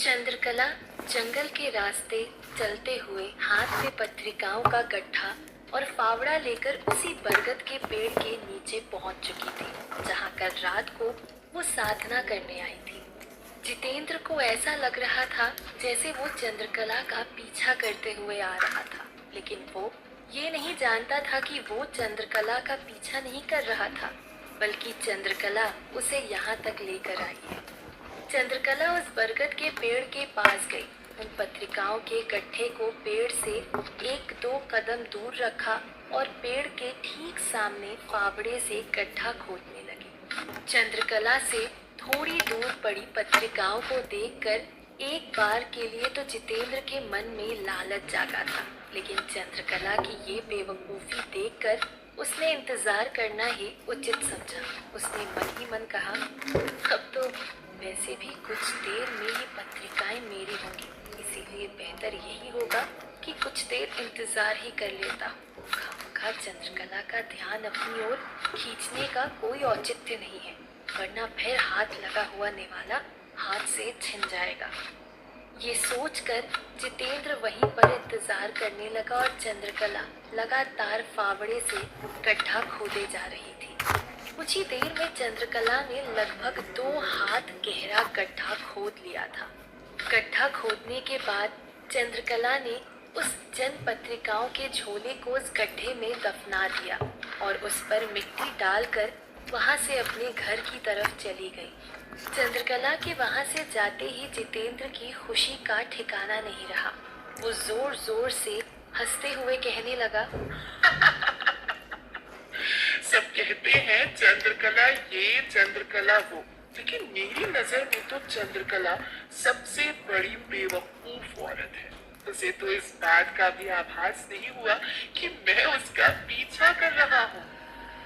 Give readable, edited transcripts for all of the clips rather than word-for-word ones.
चंद्रकला जंगल के रास्ते चलते हुए हाथ में पत्रिकाओं का गट्ठा और फावड़ा लेकर उसी बरगद के पेड़ के नीचे पहुंच चुकी थी जहां कल रात को वो साधना करने आई थी। जितेंद्र को ऐसा लग रहा था जैसे वो चंद्रकला का पीछा करते हुए आ रहा था, लेकिन वो ये नहीं जानता था कि वो चंद्रकला का पीछा नहीं कर रहा था, बल्कि चंद्रकला उसे यहाँ तक लेकर आई है। चंद्रकला उस बरगद के पेड़ के पास गई, उन पत्रिकाओं के गट्ठे को पेड़ से एक दो कदम दूर रखा और पेड़ के ठीक सामने फावड़े से गड्ढा खोदने लगी। चंद्रकला से थोड़ी दूर पड़ी पत्रिकाओं को देखकर एक बार के लिए तो जितेंद्र के मन में लालच जागा था, लेकिन चंद्रकला की ये बेवकूफ़ी देखकर उसने इंतजार करना ही उचित समझा। उसने मन ही मन कहा, अब तो वैसे भी कुछ देर में ही पत्रिकाएं मेरी होंगी, इसीलिए बेहतर यही होगा कि कुछ देर इंतजार ही कर लेता हूँ। खामखा चंद्रकला का ध्यान अपनी ओर खींचने का कोई औचित्य नहीं है, वरना फिर हाथ लगा हुआ निवाला हाथ से छिन जाएगा। ये सोचकर जितेंद्र वहीं पर इंतजार करने लगा और चंद्रकला लगातार फावड़े से गड्ढा खोदे जा रही थी। कुछ ही देर में चंद्रकला ने लगभग 2 हाथ गहरा गड्ढा खोद लिया था। गड्ढा खोदने के बाद चंद्रकला ने उस जन पत्रिकाओं के झोले को उस गड्ढे में दफना दिया और उस पर मिट्टी डालकर वहां से अपने घर की तरफ चली गई। चंद्रकला के वहां से जाते ही जितेंद्र की खुशी का ठिकाना नहीं रहा। वो जोर जोर से हंसते हुए कहने लगा, सब कहते हैं चंद्रकला ये चंद्रकला वो, लेकिन मेरी नजर में तो चंद्रकला सबसे बड़ी बेवकूफ औरत है। उसे तो इस बात का भी आभास नहीं हुआ कि मैं उसका पीछा कर रहा हूँ।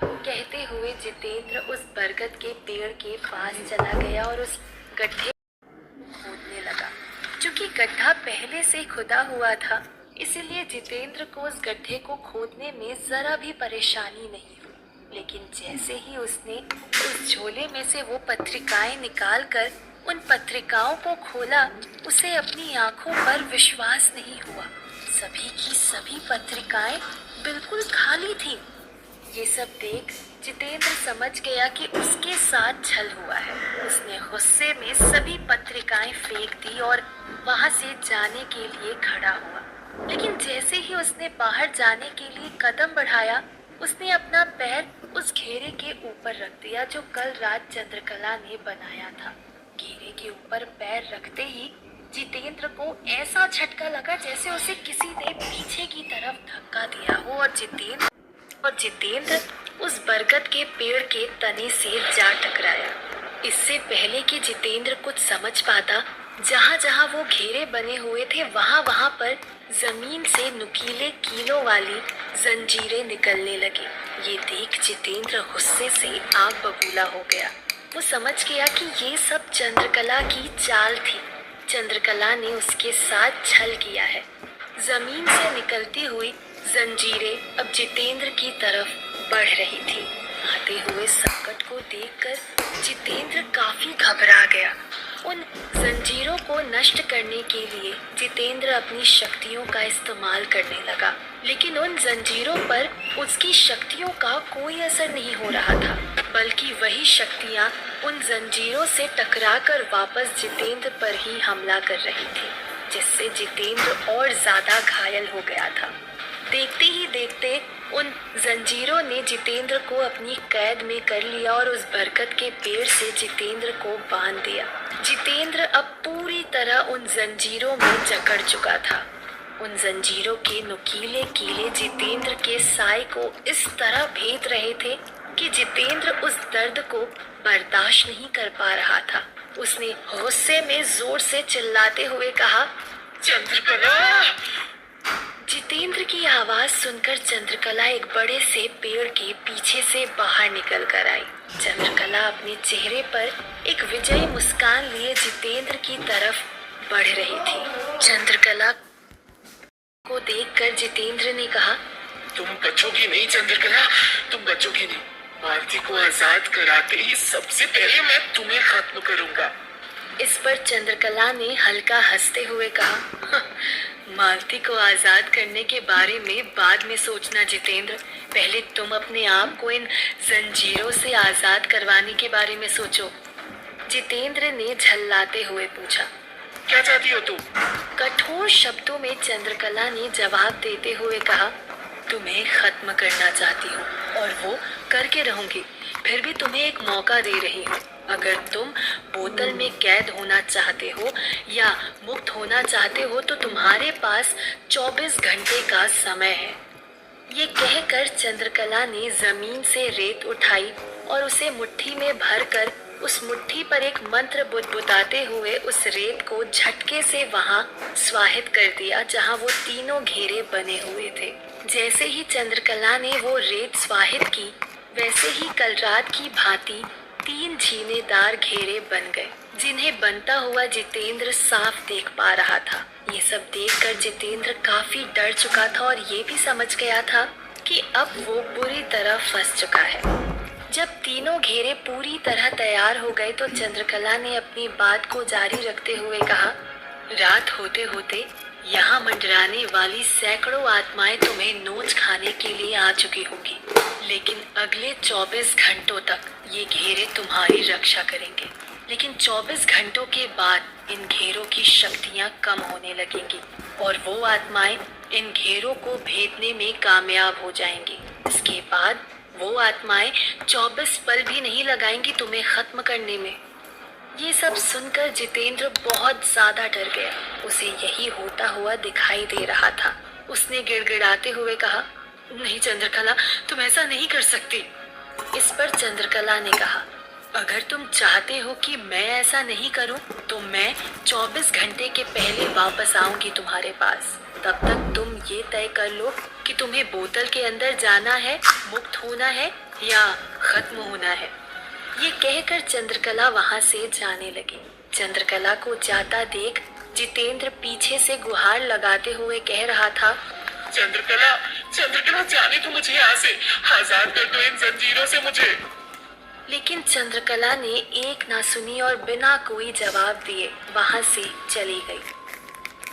कहते हुए जितेंद्र उस बरगद के पेड़ के पास चला गया और उस गड्ढे खोदने लगा। चूंकि गड्ढा पहले से खुदा हुआ था, इसलिए जितेंद्र को उस गड्ढे को खोदने में जरा भी परेशानी नहीं हुई। लेकिन जैसे ही उसने उस झोले में से वो पत्रिकाएं निकालकर उन पत्रिकाओं को खोला, उसे अपनी आंखों पर विश्वास नहीं हुआ। सभी की सभी पत्रिकाएं बिल्कुल खाली थीं। ये सब देख जितेंद्र समझ गया कि उसके साथ छल हुआ है। उसने गुस्से में सभी पत्रिकाएं फेंक दी और वहां से जाने के लिए खड़ा हुआ। लेकिन जैसे ही उसने बाहर जाने के लिए कदम बढ़ाया, उसने अपना पैर उस घेरे के ऊपर रख दिया जो कल रात चंद्रकला ने बनाया था। घेरे के ऊपर पैर रखते ही जितेंद्र को ऐसा झटका लगा जैसे उसे किसी ने पीछे की तरफ धक्का दिया हो और जितेंद्र उस बरगद के पेड़ के तने से जा टकराया। इससे पहले कि जितेंद्र कुछ समझ पाता, जहाँ जहाँ वो घेरे बने हुए थे वहाँ पर जमीन से नुकीले कीलों वाली जंजीरें निकलने लगी। ये देख जितेंद्र गुस्से से आग बबूला हो गया। वो समझ गया कि ये सब चंद्रकला की चाल थी। चंद्रकला ने उसके साथ छल किया है। जमीन से निकलती हुई जंजीरें अब जितेंद्र की तरफ बढ़ रही थी। आते हुए संकट को देखकर जितेंद्र काफी घबरा गया। उन जंजीरों को नष्ट करने के लिए जितेंद्र अपनी शक्तियों का इस्तेमाल करने लगा, लेकिन उन जंजीरों पर उसकी शक्तियों का कोई असर नहीं हो रहा था, बल्कि वही शक्तियां उन जंजीरों से टकराकर वापस जितेंद्र पर ही हमला कर रही थी, जिससे जितेंद्र और ज्यादा घायल हो गया था। देखते ही देखते उन जंजीरों ने जितेंद्र को अपनी कैद में कर लिया और उस बरगद के पेड़ से जितेंद्र को बांध दिया। जितेंद्र अब पूरी तरह उन जंजीरों में जकड़ चुका था। उन जंजीरों के नुकीले कीले जितेंद्र के साए को इस तरह भेद रहे थे कि जितेंद्र उस दर्द को बर्दाश्त नहीं कर पा रहा था। उसने गुस्से में जोर से चिल्लाते हुए कहा, चंद्रकला! जितेंद्र की आवाज सुनकर चंद्रकला एक बड़े से पेड़ के पीछे से बाहर निकल कर आई। चंद्रकला अपने चेहरे पर एक विजयी मुस्कान लिए जितेंद्र की तरफ बढ़ रही थी। चंद्रकला को देखकर जितेंद्र ने कहा, तुम बचोगी नहीं चंद्रकला, तुम बचोगी नहीं। भारती को आजाद कराते ही सबसे पहले मैं तुम्हें खत्म करूंगा। इस पर चंद्रकला ने हल्का हंसते हुए कहा, मालती को आजाद करने के बारे में बाद में सोचना जितेंद्र, पहले तुम अपने आप को इन जंजीरों से आजाद करवाने के बारे में सोचो। जितेंद्र ने झल्लाते हुए पूछा। क्या चाहती हो तुम? कठोर शब्दों में चंद्रकला ने जवाब देते हुए कहा, तुम्हें खत्म करना चाहती हूँ और वो करके रहूंगी। फिर भी तुम्हें एक मौका दे रही हूँ। अगर तुम बोतल में कैद होना चाहते हो या मुक्त होना चाहते हो तो तुम्हारे पास 24 घंटे का समय है। ये कहकर चंद्रकला ने जमीन से रेत उठाई और उसे मुट्ठी में भरकर उस मुट्ठी पर एक मंत्र बुदबुदाते हुए उस रेत को झटके से वहां स्वाहित कर दिया जहां वो तीनों घेरे बने हुए थे। जैसे ही चंद्रकला ने वो रेत स्वाहित की, वैसे ही कल रात की भांति 3 झीनेदार घेरे बन गए, जिन्हें बनता हुआ जितेंद्र साफ देख पा रहा था। ये सब देखकर जितेंद्र काफी डर चुका था और ये भी समझ गया था कि अब वो बुरी तरह फंस चुका है। जब तीनों घेरे पूरी तरह तैयार हो गए तो चंद्रकला ने अपनी बात को जारी रखते हुए कहा, रात होते होते यहाँ मंडराने वाली सैकड़ों आत्माएं तुम्हें नोच खाने के लिए आ चुकी होंगी, लेकिन अगले 24 घंटों तक ये घेरे तुम्हारी रक्षा करेंगे। लेकिन 24 घंटों के बाद इन घेरों की शक्तियां कम होने लगेंगी और वो आत्माएं इन घेरों को भेदने में कामयाब हो जाएंगी। इसके बाद वो आत्माएं 24 पल भी नहीं लगाएंगी तुम्हें खत्म करने में। ये सब सुनकर जितेंद्र बहुत ज्यादा डर गया। उसे यही होता हुआ दिखाई दे रहा था। उसने गिड़गिड़ाते हुए कहा, नहीं चंद्रकला, तुम ऐसा नहीं कर सकती। इस पर चंद्रकला ने कहा, अगर तुम चाहते हो कि मैं ऐसा नहीं करूं, तो मैं 24 घंटे के पहले वापस आऊंगी तुम्हारे पास। तब तक तुम ये तय कर लो कि तुम्हें बोतल के अंदर जाना है, मुक्त होना है या खत्म होना है। ये कहकर चंद्रकला वहां से जाने लगी। चंद्रकला को जाता देख जितेंद्र पीछे से गुहार लगाते हुए कह रहा था, चंद्रकला, चंद्रकला, जाने दो मुझे यहाँ से, आजाद कर दो इन जंजीरों से मुझे। लेकिन चंद्रकला ने एक ना सुनी और बिना कोई जवाब दिए वहां से चली गई।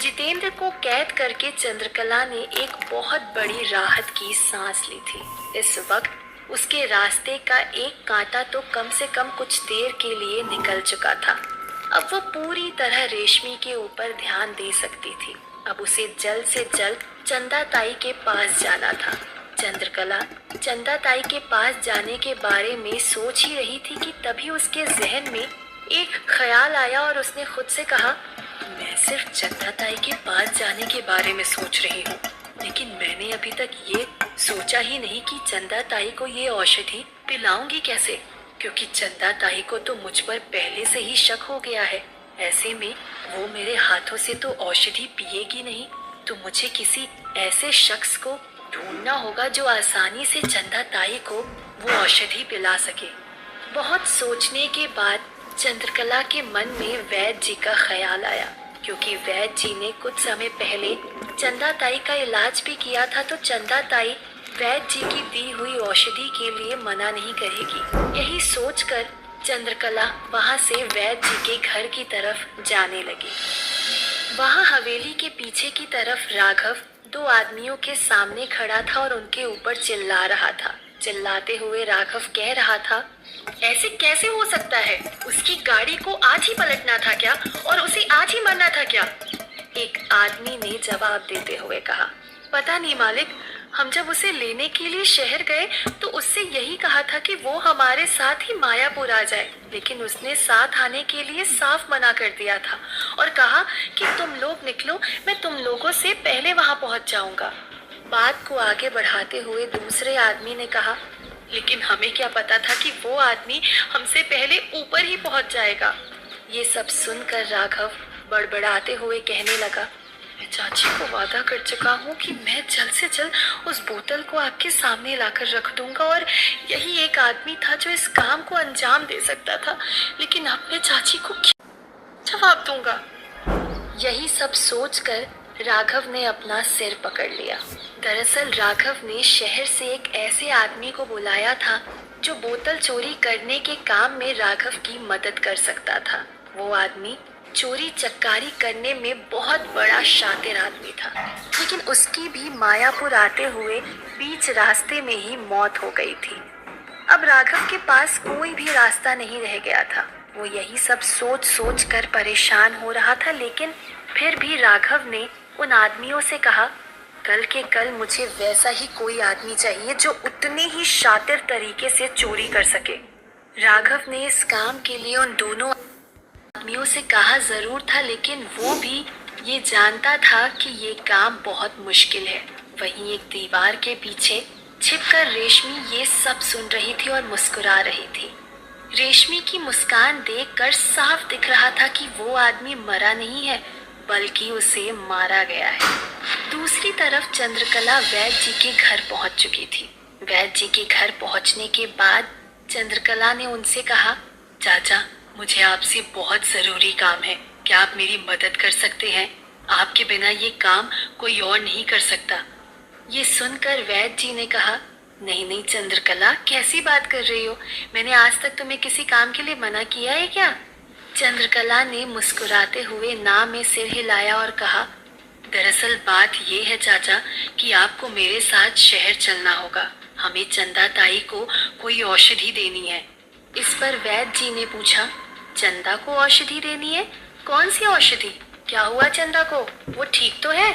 जितेंद्र को कैद करके चंद्रकला ने एक बहुत बड़ी राहत की सांस ली थी। इस वक्त उसके रास्ते का एक कांटा तो कम से कम कुछ देर के लिए निकल चुका था। अब वो पूरी तरह रेशमी के ऊपर ध्यान दे सकती थी। अब उसे जल्द से जल्द चंदा ताई के पास जाना था। चंद्रकला चंदा ताई के पास जाने के बारे में सोच ही रही थी कि तभी उसके जहन में एक ख्याल आया और उसने खुद से कहा, मैं सिर्फ चंदा ताई के पास जाने के बारे में सोच रही हूँ, लेकिन मैंने अभी तक ये सोचा ही नहीं कि चंदा ताई को ये औषधि पिलाऊंगी कैसे, क्योंकि चंदा ताई को तो मुझ पर पहले से ही शक हो गया है। ऐसे में वो मेरे हाथों से तो औषधि पिएगी नहीं, तो मुझे किसी ऐसे शख्स को ढूंढना होगा जो आसानी से चंदा ताई को वो औषधि पिला सके। बहुत सोचने के बाद चंद्रकला के मन में वैद्य जी का ख्याल आया, क्योंकि वैद्य जी ने कुछ समय पहले चंदा ताई का इलाज भी किया था, तो चंदा ताई वैद्य जी की दी हुई औषधि के लिए मना नहीं करेगी। यही सोचकर चंद्रकला वहां से वैद्य जी के घर की तरफ जाने लगी। वहां हवेली के पीछे की तरफ राघव 2 आदमियों के सामने खड़ा था और उनके ऊपर चिल्ला रहा था। चिल्लाते हुए राघव कह रहा था, ऐसे कैसे हो सकता है? उसकी गाड़ी को आज ही पलटना था क्या, और उसे आज ही मरना था क्या? एक आदमी ने जवाब देते हुए कहा, पता नहीं मालिक, हम जब उसे लेने के लिए शहर गए तो उससे यही कहा था कि वो हमारे साथ ही मायापुर आ जाए, लेकिन उसने साथ आने के लिए साफ मना कर दिया था और कहा कि तुम लोग निकलो, मैं तुम लोगों से पहले वहां पहुंच जाऊंगा। बात को आगे बढ़ाते हुए दूसरे आदमी ने कहा, लेकिन हमें क्या पता था कि वो आदमी हमसे पहले ऊपर ही पहुंच जाएगा। ये सब सुनकर राघव बड़बड़ाते हुए कहने लगा, मैं चाची को वादा कर चुका हूँ कि मैं जल्द से जल्द उस बोतल को आपके सामने लाकर रख दूंगा, और यही एक आदमी था जो इस काम को अंजाम दे सकता था, लेकिन अब मैं चाची को क्या जवाब दूंगा? यही सब सोचकर राघव ने अपना सिर पकड़ लिया। दरअसल राघव ने शहर से एक ऐसे आदमी को बुलाया था जो बोतल चोरी करने के काम में राघव की मदद कर सकता था। वो आदमी चोरी चकारी करने में बहुत बड़ा शातिर आदमी था, लेकिन उसकी भी मायापुर आते हुए बीच रास्ते में ही मौत हो गई थी। अब राघव के पास कोई भी रास्ता नहीं रह गया था। वो यही सब सोच सोच कर परेशान हो रहा था, लेकिन फिर भी राघव ने उन आदमियों से कहा, कल के कल मुझे वैसा ही कोई आदमी चाहिए जो उतने ही शातिर तरीके से चोरी कर सके। राघव ने इस काम के लिए उन दोनों आदमियों से कहा जरूर था, लेकिन वो भी ये जानता था कि ये काम बहुत मुश्किल है। वहीं एक दीवार के पीछे छिपकर रेशमी ये सब सुन रही थी और मुस्कुरा रही थी। रेशमी की मुस्कान देखकर साफ दिख रहा था कि वो आदमी मरा नहीं है, बल्कि उसे मारा गया है। दूसरी तरफ चंद्रकला वैद्य जी के घर पहुंच चुकी थी। वैद्य जी के घर पहुंचने के बाद चंद्रकला ने उनसे कहा, चाचा, मुझे आपसे बहुत जरूरी काम है। क्या आप मेरी मदद कर सकते हैं? आपके बिना ये काम कोई और नहीं कर सकता। ये सुनकर वैद्य जी ने कहा, नहीं नहीं चंद्रकला, कैसी बात कर रही हो? मैंने आज तक तुम्हें किसी काम के लिए मना किया है क्या? चंद्रकला ने मुस्कुराते हुए ना में सिर हिलाया और कहा, दरअसल बात ये है चाचा कि आपको मेरे साथ शहर चलना होगा। हमें चंदा ताई को कोई औषधि देनी है। इस पर वैद्य जी ने पूछा, चंदा को औषधि देनी है? कौन सी औषधि? क्या हुआ चंदा को? वो ठीक तो है?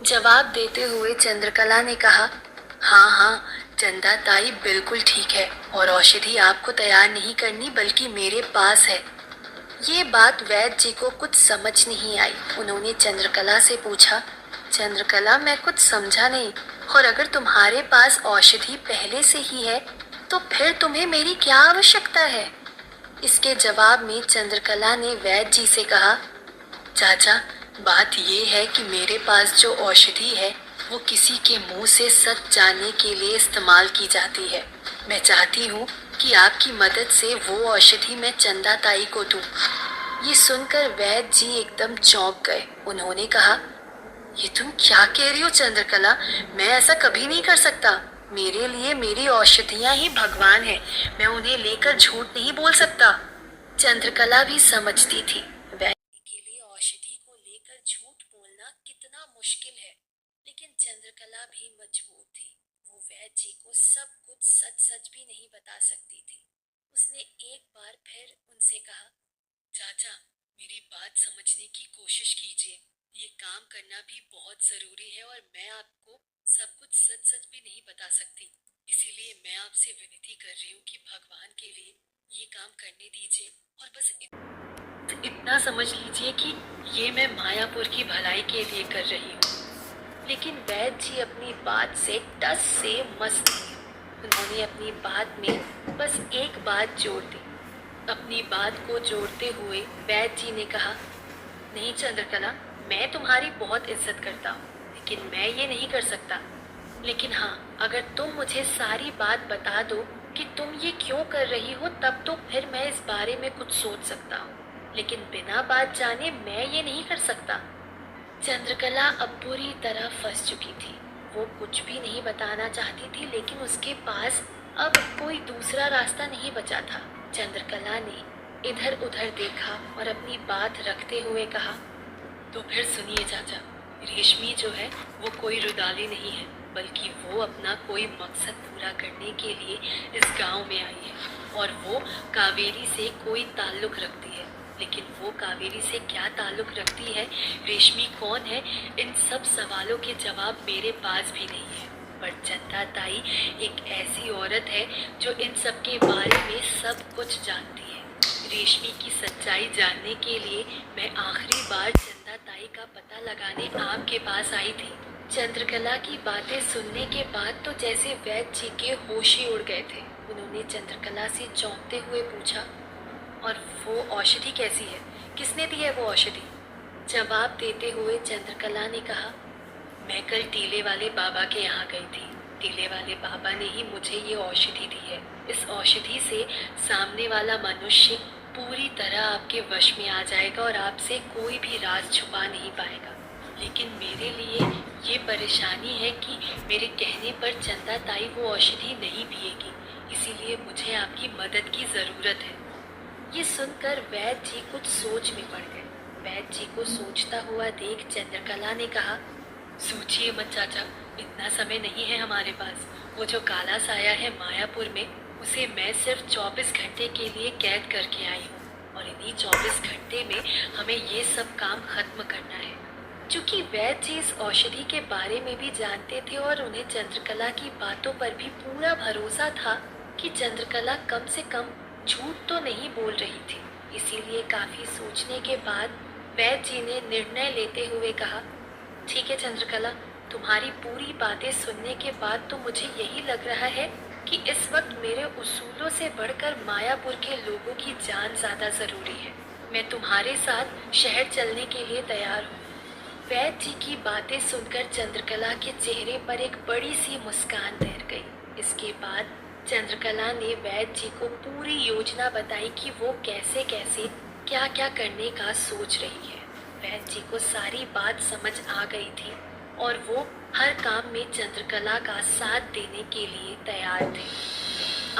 जवाब देते हुए चंद्रकला ने कहा, हाँ हाँ, चंदा ताई बिल्कुल ठीक है और औषधि आपको तैयार नहीं करनी बल्कि मेरे पास है। ये बात वैद्य जी को कुछ समझ नहीं आई। उन्होंने चंद्रकला से पूछा, चंद्रकला, मैं कुछ समझा नहीं, और अगर तुम्हारे पास औषधि पहले से ही है तो फिर तुम्हें मेरी क्या आवश्यकता है? इसके जवाब में चंद्रकला ने वैद्य जी से कहा, चाचा, बात ये है कि मेरे पास जो औषधि है वो किसी के मुंह से सच जानने के लिए इस्तेमाल की जाती है। मैं चाहती हूँ कि आपकी मदद से वो औषधि मैं चंदा ताई को दूँ। ये सुनकर वैद्य जी एकदम चौंक गए। उन्होंने कहा, ये तुम क्या कह रही हो चंद्रकला? मैं ऐसा कभी नहीं कर सकता। मेरे लिए मेरी औषधियाँ ही भगवान है। मैं उन्हें लेकर झूठ नहीं बोल सकता। चंद्रकला भी समझती थी वैद्य के लिए औषधि को लेकर झूठ बोलना कितना मुश्किल है, लेकिन चंद्रकला भी मजबूर थी। वो वैद्य जी को सब कुछ सच सच भी नहीं बता सकती थी। उसने एक बार फिर उनसे कहा, चाचा, मेरी बात समझने की कोशिश कीजिए। ये काम करना भी बहुत जरूरी है और मैं आपको सब कुछ सच सच भी नहीं बता सकती। इसीलिए मैं आपसे विनती कर रही हूँ कि भगवान के लिए ये काम करने दीजिए और बस इतना समझ लीजिए कि ये मैं मायापुर की भलाई के लिए कर रही हूँ। लेकिन वैद्य जी अपनी बात से टस से मस थे। उन्होंने अपनी बात में बस एक बात जोड़ दी। अपनी बात को जोड़ते हुए वैद्य जी ने कहा, नहीं चंद्रकला, मैं तुम्हारी बहुत इज्जत करता हूँ, लेकिन मैं ये नहीं कर सकता। लेकिन हाँ, अगर तुम मुझे सारी बात बता दो कि तुम ये क्यों कर रही हो, तब तो फिर मैं इस बारे में कुछ सोच सकता हूँ, लेकिन बिना बात जाने मैं ये नहीं कर सकता। चंद्रकला अब पूरी तरह फंस चुकी थी। वो कुछ भी नहीं बताना चाहती थी, लेकिन उसके पास अब कोई दूसरा रास्ता नहीं बचा था। चंद्रकला ने इधर उधर देखा और अपनी बात रखते हुए कहा, तो फिर सुनिए चाचा, रेशमी जो है वो कोई रुदाली नहीं है, बल्कि वो अपना कोई मकसद पूरा करने के लिए इस गांव में आई है और वो कावेरी से कोई ताल्लुक रखती है। लेकिन वो कावेरी से क्या ताल्लुक रखती है, रेशमी कौन है, इन सब सवालों के जवाब मेरे पास भी नहीं है। पर चंदा ताई एक ऐसी औरत है जो इन सब के बारे में सब कुछ जानती है। रेशमी की सच्चाई जानने के लिए मैं आखिरी बार चंदा ताई का पता लगाने आपके पास आई थी। चंद्रकला की बातें सुनने के बाद तो जैसे वैद्य जी के होश ही उड़ गए थे। उन्होंने चंद्रकला से चौंकते हुए पूछा, और वो औषधि कैसी है? किसने दी है वो औषधि? जवाब देते हुए चंद्रकला ने कहा, मैं कल टीले वाले बाबा के यहाँ गई थी। टीले वाले बाबा ने ही मुझे ये औषधि दी है। इस औषधि से सामने वाला मनुष्य पूरी तरह आपके वश में आ जाएगा और आपसे कोई भी राज छुपा नहीं पाएगा। लेकिन मेरे लिए ये परेशानी है कि मेरे कहने पर चंदा ताई वो औषधि नहीं पिएगी, इसीलिए मुझे आपकी मदद की ज़रूरत है। ये सुनकर वैद्य जी कुछ सोच में पड़ गए। वैद्य जी को सोचता हुआ देख चंद्रकला ने कहा, सोचिए मत चाचा, इतना समय नहीं है हमारे पास। वो जो काला साया है मायापुर में, उसे मैं सिर्फ 24 घंटे के लिए कैद करके आई हूँ और इन्हीं 24 घंटे में हमें ये सब काम खत्म करना है। चूंकि वैद्य जी इस औषधि के बारे में भी जानते थे और उन्हें चंद्रकला की बातों पर भी पूरा भरोसा था कि चंद्रकला कम से कम झूठ तो नहीं बोल रही थी, इसीलिए काफी सोचने के बाद वैद्य जी ने निर्णय लेते हुए कहा, ठीक है चंद्रकला, तुम्हारी पूरी बातें सुनने के बाद तो मुझे यही लग रहा है कि इस वक्त मेरे उसूलों से बढ़कर मायापुर के लोगों की जान ज्यादा जरूरी है। मैं तुम्हारे साथ शहर चलने के लिए तैयार हूँ। वैद्य जी की बातें सुनकर चंद्रकला के चेहरे पर एक बड़ी सी मुस्कान तैर गई। इसके बाद चंद्रकला ने वैद्य जी को पूरी योजना बताई कि वो कैसे कैसे क्या क्या करने का सोच रही है। वैद्य जी को सारी बात समझ आ गई थी और वो हर काम में चंद्रकला का साथ देने के लिए तैयार थे।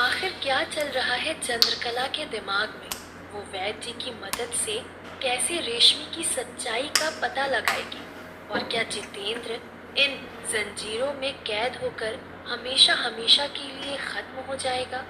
आखिर क्या चल रहा है चंद्रकला के दिमाग में? वो वैद्य जी की मदद से कैसे रेशमी की सच्चाई का पता लगाएगी और क्या जितेंद्र इन जंजीरों में कैद होकर हमेशा हमेशा के लिए खत्म हो जाएगा?